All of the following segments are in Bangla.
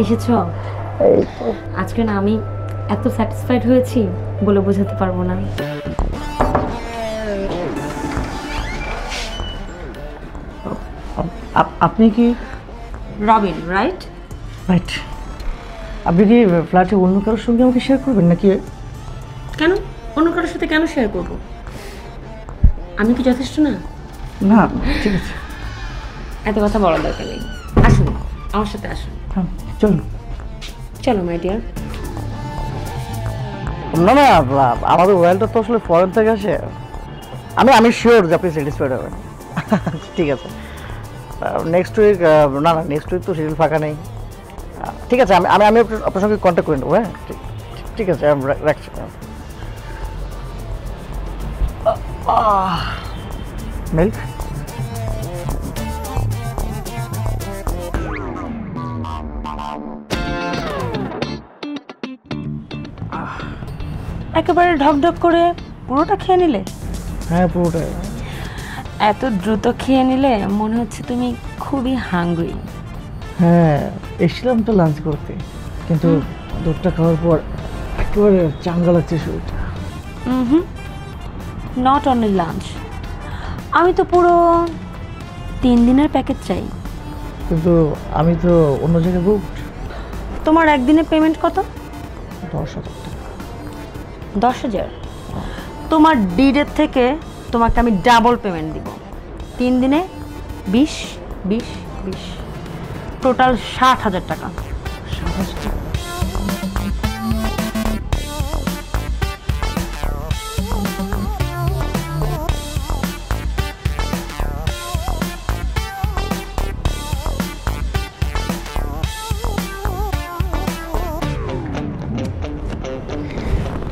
এসেছো? আজকে না আমি এত স্যাটিসফাইড হয়েছি বলে বোঝাতে পারবো না। আপনি কি রবিন, রাইট? রাইট। আপনি কি ফ্ল্যাটে অন্য কারোর সঙ্গে আমাকে শেয়ার করবেন নাকি? কেন অন্য কারোর সাথে কেন শেয়ার করবো? আমি কি যথেষ্ট না? না, ঠিক আছে, এত কথা বলার দরকার নেই। আসুন, আমার সাথে আসুন। হ্যাঁ চলুন। চলো মাই ডিয়ার। না না, আমাদের ওয়েলটা তো আসলে ফরেন থেকে আসে। আমি শিওর যে আপনি স্যাটিসফাইড হবেন। ঠিক আছে, নেক্সট উইক, না নেক্সট উইক তো শিডিউল ফাঁকা নেই। ঠিক আছে, আমি আমি আপনার সঙ্গে কন্ট্যাক্ট করে নেবো। হ্যাঁ ঠিক আছে, আমি রাখছি। মিল্ক একেবারে ঢকঢক করে পুরোটা খেয়ে নিলে? হ্যাঁ পুরোটাই। এত দ্রুত খেয়ে নিলে মনে হচ্ছে তুমি খুবই হাংরি। হ্যাঁ, এসেছিলাম তো লাঞ্চ করতে, কিন্তু দুধটা খাওয়ার পর একেবারে চাঙ্গা লাগছে শরীরটা। নট অনলি লাঞ্চ, আমি তো পুরো 3 দিনের প্যাকেজ চাই। কিন্তু আমি তো অন্য জায়গায় বুকড। তোমার একদিনের পেমেন্ট কত? 10,000 টাকা। 10,000? তোমার ডিডের থেকে তোমাকে আমি ডাবল পেমেন্ট দিব। 3 দিনে 20 20 20, টোটাল 60,000 টাকা। 60,000 টাকা?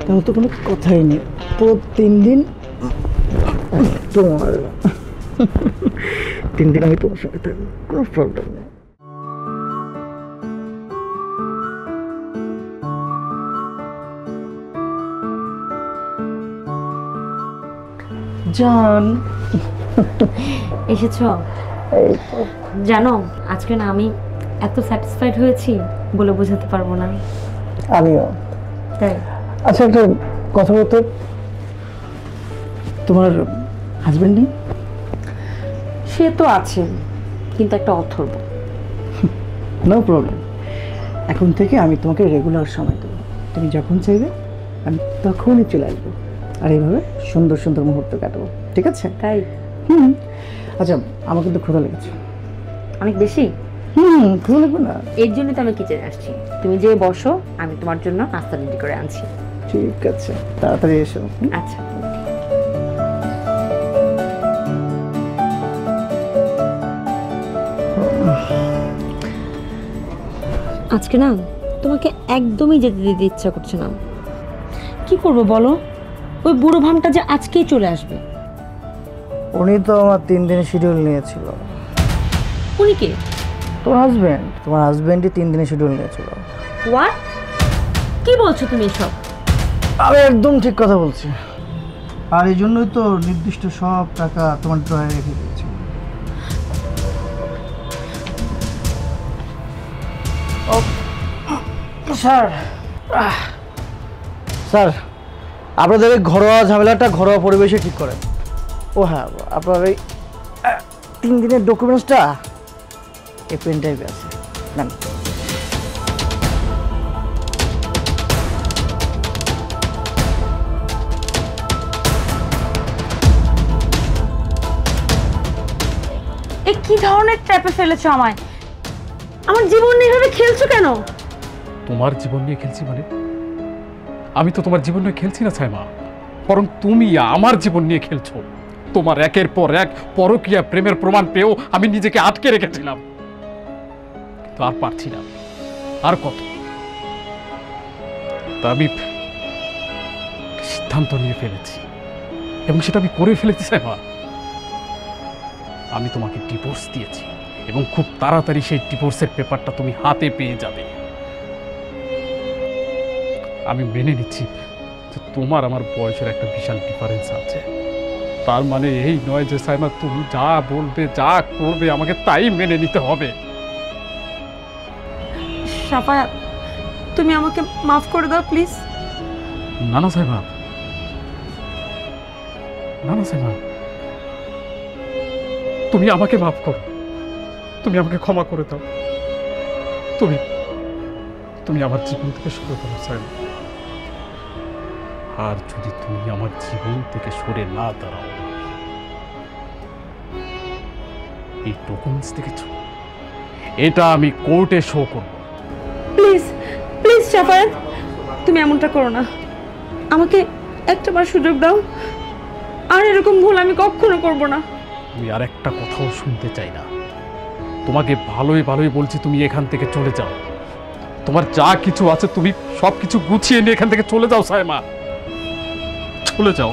তাহলে তো কোনো কথাই নেই, পুরো 3 দিন তোমার। 3 দিন আমি তোমার সঙ্গে থাকবো, কোনো প্রবলেম নেই। জান, এসেছো? জানো আজকে না আমি এত স্যাটিসফাইড হয়েছি বলে বোঝাতে পারবো না। আমিও। তাই? আচ্ছা একটা কথা বলতো, তোমার হাজবেন্ড নেই? সে তো আছে, কিন্তু একটা অথর্ব। নো প্রবলেম, এখন থেকে আমি তোমাকে রেগুলার সময় দেবো। তুমি যখন চাইবে আমি তখনই চলে আসবো, আর এইভাবে সুন্দর সুন্দর মুহূর্ত কাটাবো। ঠিক আছে? তাই? আচ্ছা, আমার কিন্তু ক্ষুধা লেগেছে অনেক বেশি। ক্ষুধা লাগবে না? এর জন্য তো আমি কিচেনে আসছি। তুমি যে বসো, আমি তোমার জন্য নাস্তা রেডি করে আনছি। ঠিক আছে, তাড়াতাড়ি এসো। আচ্ছা। আজকে না তোমাকে একদমই যেতে দিতে ইচ্ছা করছে না। কি করবো বলো? ওই বুড়ো ভামটা যে আজকেই চলে আসবে। উনি তো আমার 3 দিনের শিডিউল নিয়েছিল। উনি কে? তোমার হাজবেন্ড। তোমার হাজবেন্ডই 3 দিনের শিডিউল নিয়েছিল। হোয়াট? কি বলছো তুমি এসব? আমি একদম ঠিক কথা বলছি, আর এই জন্যই তো নির্দিষ্ট সব টাকা তোমার ড্রয়ে রেখে দিয়েছি। স্যার, স্যার আপনাদের এই ঘরোয়া ঝামেলাটা ঘরোয়া পরিবেশে ঠিক করেন। ও হ্যাঁ, আপনার এই 3 দিনের ডকুমেন্টসটা এই পেন ড্রাইভে আছে, নেন। এ কি ধরনের ট্র্যাপে ফেলেছো আমায়? আমার জীবন নিয়ে এভাবে খেলছো কেন? তোমার জীবন নিয়ে খেলছি মানে? আমি তো তোমার জীবন নিয়ে খেলছি না ছাইমা, বরং তুমি আমার জীবন নিয়ে খেলছো। তোমার একের পর এক পরকীয়া প্রেমের প্রমাণ পেয়েও আমি নিজেকে আটকে রেখেছিলাম, কিন্তু আর পারছি না। আর কত? তা আমি সিদ্ধান্ত নিয়ে ফেলেছি, এবং সেটা আমি করে ফেলেছি ছাইমা। আমি তোমাকে ডিভোর্স দিয়েছি, এবং খুব তাড়াতাড়ি সেই ডিভোর্সের পেপারটা তুমি হাতে পেয়ে যাবে। আমি মেনে নিচ্ছি যে তোমার আমার বয়সের একটা বিশাল ডিফারেন্স আছে, তার মানে এই নয় যে সাইমা তুমি যা বলবে যা করবে আমাকে তাই মেনে নিতে হবে। সাফায়াত, তুমি আমাকে মাফ করে দাও প্লিজ। না না সাইমা, না না সাইমা, তুমি আমাকে মাফ করো, তুমি আমাকে ক্ষমা করে দাও। তুমি তুমি আমার জীবন থেকে সরে দাও সাইমা। আর যদি তুমি আমার জীবন থেকে সরে না দাঁড়াও, এই ডকুমেন্টস দেখেছো, এটা আমি কোর্টে শো করব। প্লিজ প্লিজ সাফায়াত, তুমি এমনটা করো না, আমাকে একটাবার সুযোগ দাও। আর এরকম ভুল আমি কখনো করব না। আমি আর একটা কথাও শুনতে চাই না। তোমাকে ভালোই ভালোই বলছি, তুমি এখান থেকে চলে যাও। তোমার যা কিছু আছে তুমি সব কিছু গুছিয়ে নিয়ে এখান থেকে চলে যাও সাইমা, চলে যাও।